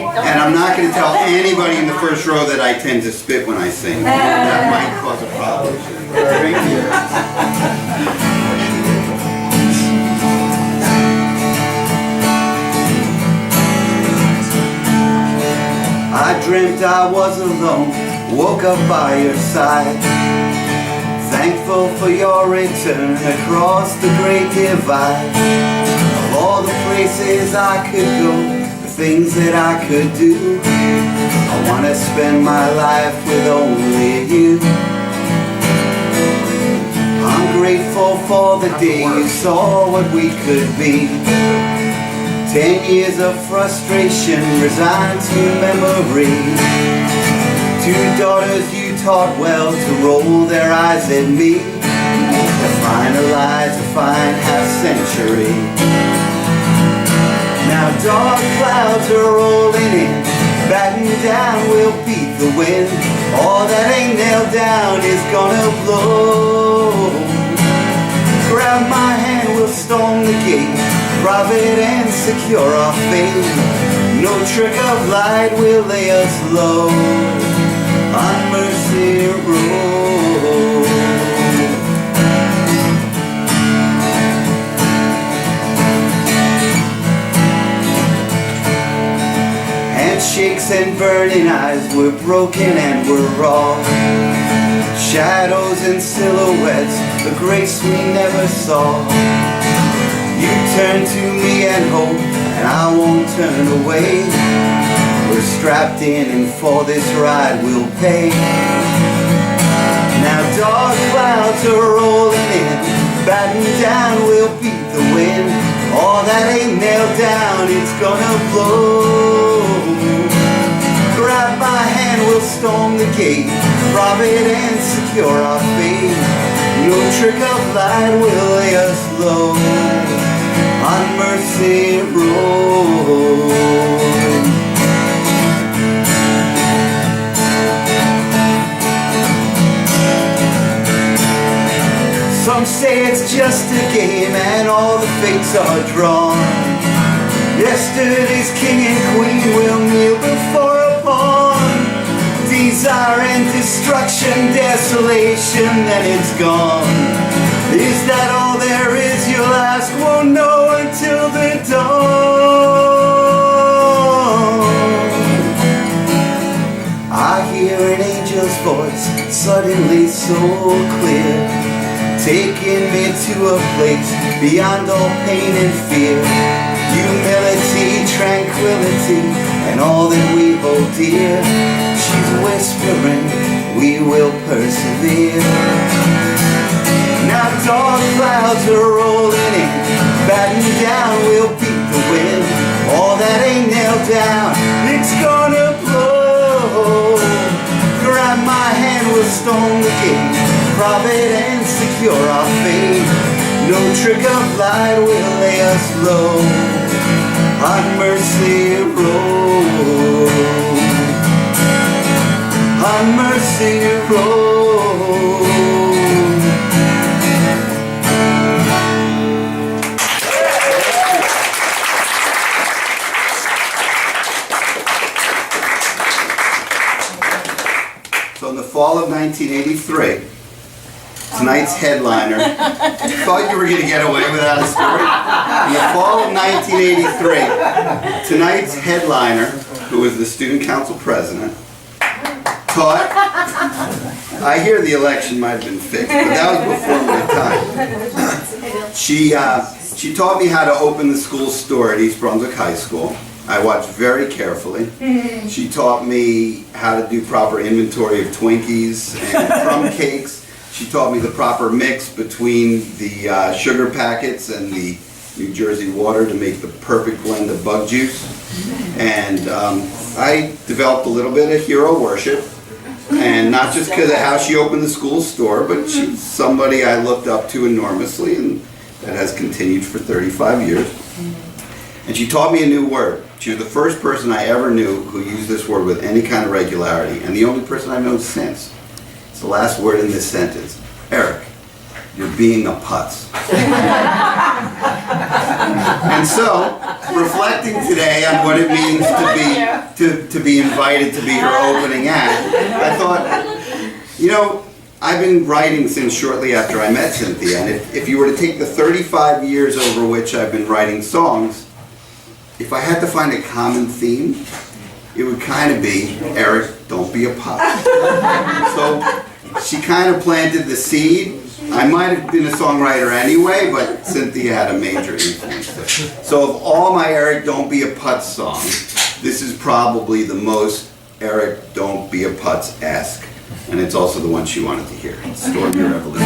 And I'm not going to tell anybody in the first row that I tend to spit when I sing. That might cause a problem. Thank you. I dreamt I was alone, woke up by your side. Thankful for your return across the great divide. Of all the places I could go, the things that I could do, I want to spend my life with only you. I'm grateful for the day you saw what we could be. 10 years of frustration resigned to memory. 2 daughters you taught well to roll their eyes at me, to finalize a fine half-century. Now dark clouds are rolling in, batten down will beat the wind. All that ain't nailed down is gonna blow. Grab my hand, we'll storm the gate, private and secure our fate. No trick of light will lay us low on Mercy Road. Handshakes and burning eyes, we're broken and we're raw. Shadows and silhouettes, the grace we never saw. You turn to me and hope, and I won't turn away. We're strapped in, and for this ride we'll pay. Now dark clouds are rolling in, batten down will beat the wind. All that ain't nailed down, it's gonna blow. Grab my hand, we'll storm the gate, private and secure our fate. No trick of light will lay us low on Mercy Road. Some say it's just a game and all the fates are drawn. Yesterday's king and queen will kneel before a pawn. Desire and destruction, desolation, then it's gone. Is that all there is? You'll ask, won't know until the dawn. I hear an angel's voice, suddenly so clear, taking me to a place beyond all pain and fear. Humility, tranquility, and all that we hold dear. She's whispering, we will persevere. Now dark clouds are rolling in, batten down will beat the wind. All that ain't nailed down, it's gonna blow. Grab my hand, we'll storm the gate, private and secure our fate. No trick of light will lay us low on Mercy Road. On Mercy Road. So in the fall of 1983, tonight's headliner, thought you were going to get away without a story. In the fall of 1983, tonight's headliner, who was the student council president, taught, I hear the election might have been fixed, but that was before my time. She taught me how to open the school store at East Brunswick High School. I watched very carefully. She taught me how to do proper inventory of Twinkies and crumb cakes. She taught me the proper mix between the sugar packets and the New Jersey water to make the perfect blend of bug juice. And I developed a little bit of hero worship. And not just because of how she opened the school store, but she's somebody I looked up to enormously, and that has continued for 35 years. And she taught me a new word. She was the first person I ever knew who used this word with any kind of regularity, and the only person I've known since. It's the last word in this sentence. Eric, you're being a putz. And so, reflecting today on what it means to be invited to be her opening act, I thought, you know, I've been writing since shortly after I met Cynthia, and if you were to take the 35 years over which I've been writing songs, if I had to find a common theme, it would kind of be, Eric, don't be a putz. So she kind of planted the seed. I might have been a songwriter anyway, but Cynthia had a major influence there. So of all my Eric, don't be a putz songs, this is probably the most Eric, don't be a putz-esque. And it's also the one she wanted to hear. Stormy, revelry.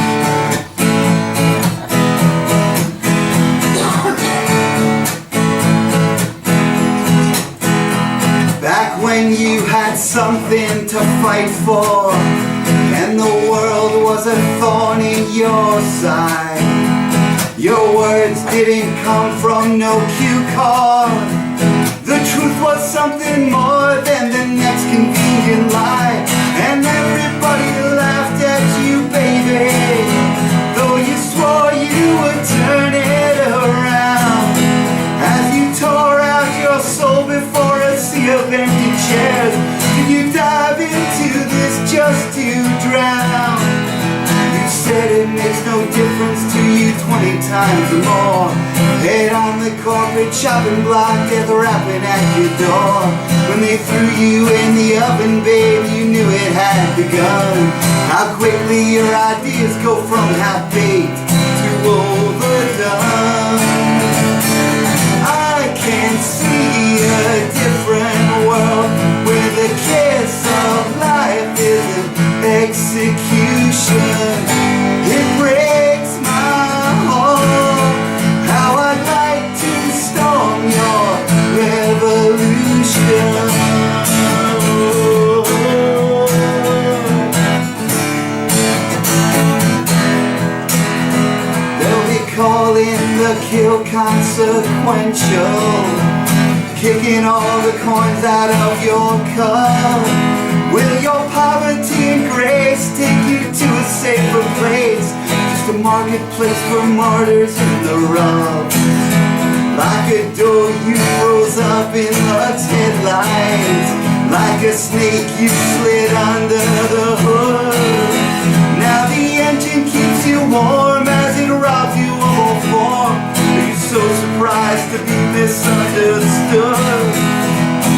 Back when you had something to fight for, and the world was a thorn in your side, your words didn't come from no cue card. The truth was something more than the next convenient lie. And everybody laughed at you, baby, though you swore you would turn it around. As you tore out your soul before a sea of empty chairs, did you dive into this just to drown? You said it makes no difference to you 20 times or more. Head on the corporate chopping block, death rapping at your door. When they threw you in the oven, babe, you knew it had begun. How quickly your ideas go from half-baked to overdone. I can see a different world where the kiss of life is an execution. It breaks my heart how I'd like to storm your revolution. They'll be calling the kill consequential, kicking all the coins out of your cup. Will your poverty and grace take you to a safer place? Just a marketplace for martyrs in the rub. Like a door you froze up in luck's headlights, like a snake you slid under the hood. Now the engine keeps you warm as it robs you of all form. Are you so surprised to be misunderstood?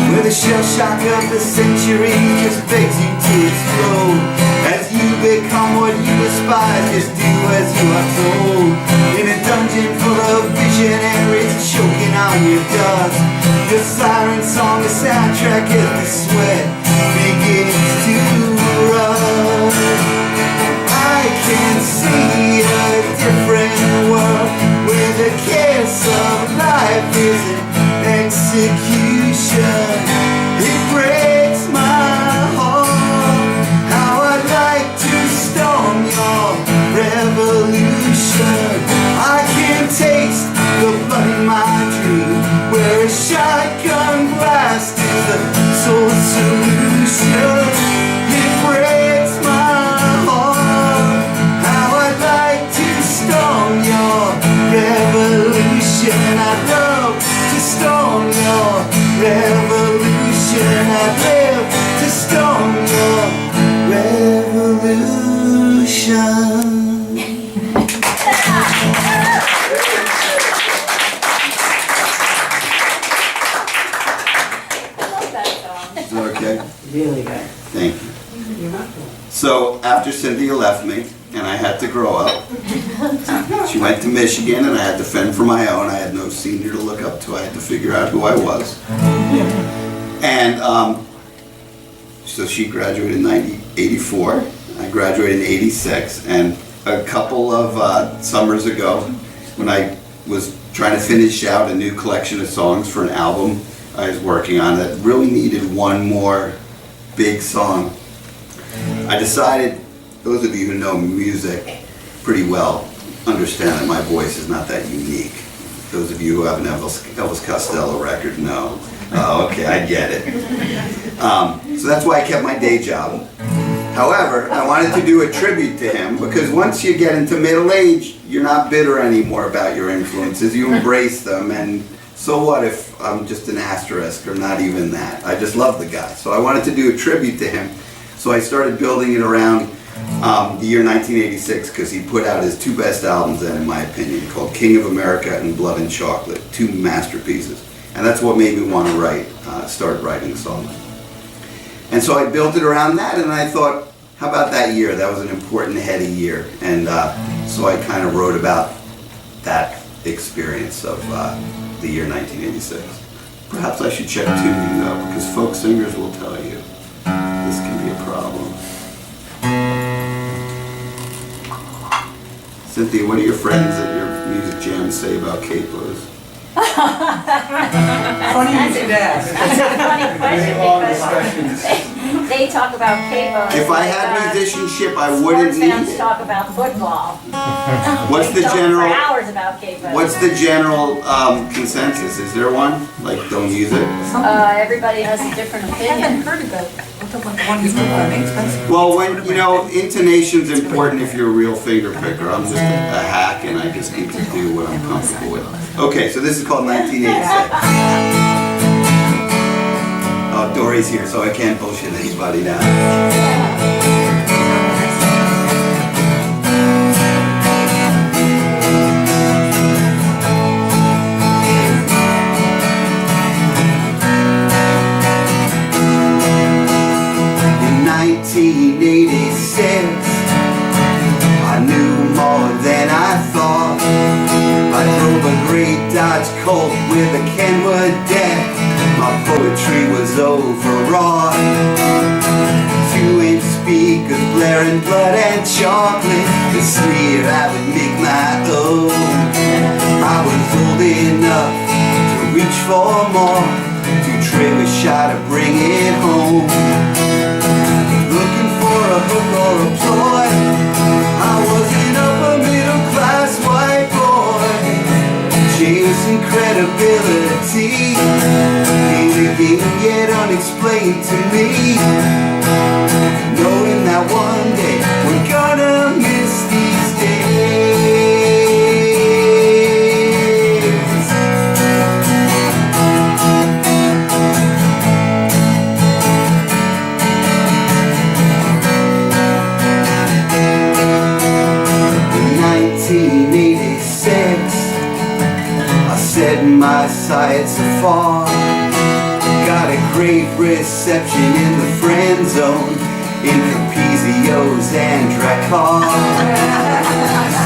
Where the shell shock of the century just begs you to explode. As you become what you despise, just do as you are told. In a dungeon full of visionaries choking on your dust, your siren song, the soundtrack as the sweat begins to run. I can see a different world where the kiss of life is an execution. It breaks my heart how I'd like to storm your revolution. I can taste the blood in my dream, where a shotgun blast is the sole solution. It breaks my heart how I'd like to storm your revolution. I'd love to storm your revolution. I'd live to storm your revolution. Is that okay? Really good. Thank you. So after Cynthia left me and I had to grow up, she went to Michigan and I had to fend for my own. I had no senior to look up to. I had to figure out who I was. And so she graduated in 1984. I graduated in 86. And a couple of summers ago, when I was trying to finish out a new collection of songs for an album I was working on that really needed one more big song, I decided, those of you who know music pretty well understand that my voice is not that unique. Those of you who have an Elvis Costello record know. Oh, okay, I get it. So that's why I kept my day job. However, I wanted to do a tribute to him, because once you get into middle age, you're not bitter anymore about your influences. You embrace them, and so what if I'm just an asterisk or not even that? I just love the guy. So I wanted to do a tribute to him. So I started building it around the year 1986 because he put out his 2 best albums then, in my opinion, called King of America and Blood and Chocolate, 2 masterpieces. And that's what made me want to start writing songs. And so I built it around that, and I thought, how about that year? That was an important, heady year. And so I kind of wrote about that experience of the year 1986. Perhaps I should check tuning though, because folk singers will tell you this can be a problem. Cynthia, what do your friends at your music jam say about capos? Funny you should ask. That's a funny question because they talk about capos. If I had musicianship, I wouldn't Sports need fans it. talk about football. What's the They talk general? for hours about capos. What's the general consensus? Is there one? Like, don't use it? Everybody has a different I haven't opinion. heard of it. What's the one you spoke about? Expensive. Well, when, you know, intonation's important if you're a real finger picker. I'm just a hack and I just need to do what I'm comfortable with. Okay, so this is called 1986. Oh, Dorys here, so I can't bullshit anybody now. In 1986, I knew more than I thought. I drove a great Dodge Colt with a Kenwood deck. My poetry was overwrought. 2-inch speakers blaring blood and chocolate. The sneer I would make my own. I was old enough to reach for more, to trim a shot to bring it home. Looking for a hook or a ploy, I was an upper middle class white boy, chasing credibility, in a game yet unexplained to me, knowing that one day we're gonna miss these days. 1986, I set my sights afar. Got a great reception in the friend zone, in Capizio's and Dracar.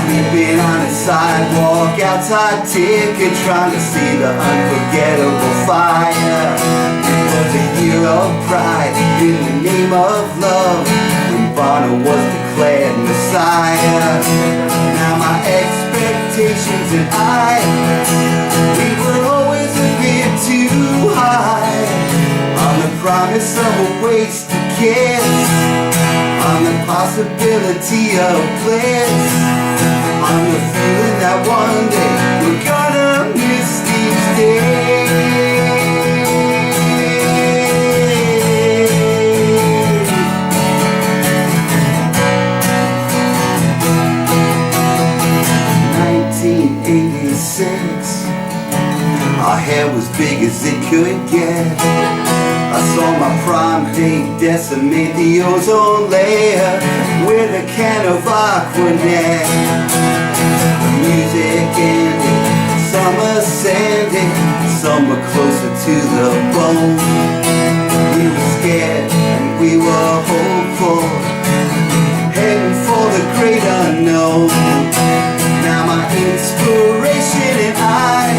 Sleeping on a sidewalk, outside ticket, trying to see the unforgettable fire. It was a year of pride in the name of love, when Bono was declared Messiah. Now my expectations and we were always a bit too high, on the promise of a wasted kiss, on the possibility of bliss, on the feeling that one day we're gonna miss these days. 1986, our hair was big as it could get. I saw my prime date decimate the ozone layer with a can of Aquanet. The music ended, summer sanded, somewhere closer to the bone. We were scared and we were hopeful, heading for the great unknown. Now my inspiration and I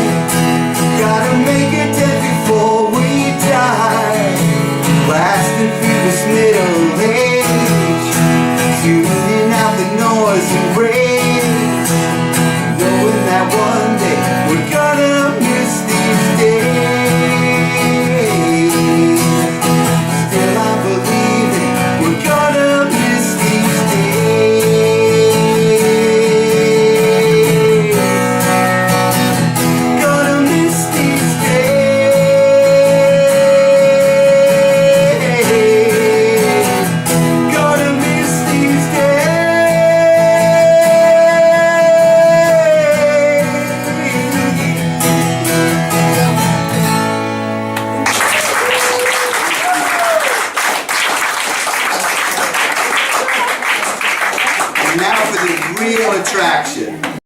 gotta make a dent before we die, blasting through this middle age, tuning out the noise and rage, knowing that one day we're gonna miss these days. And now for the real attraction.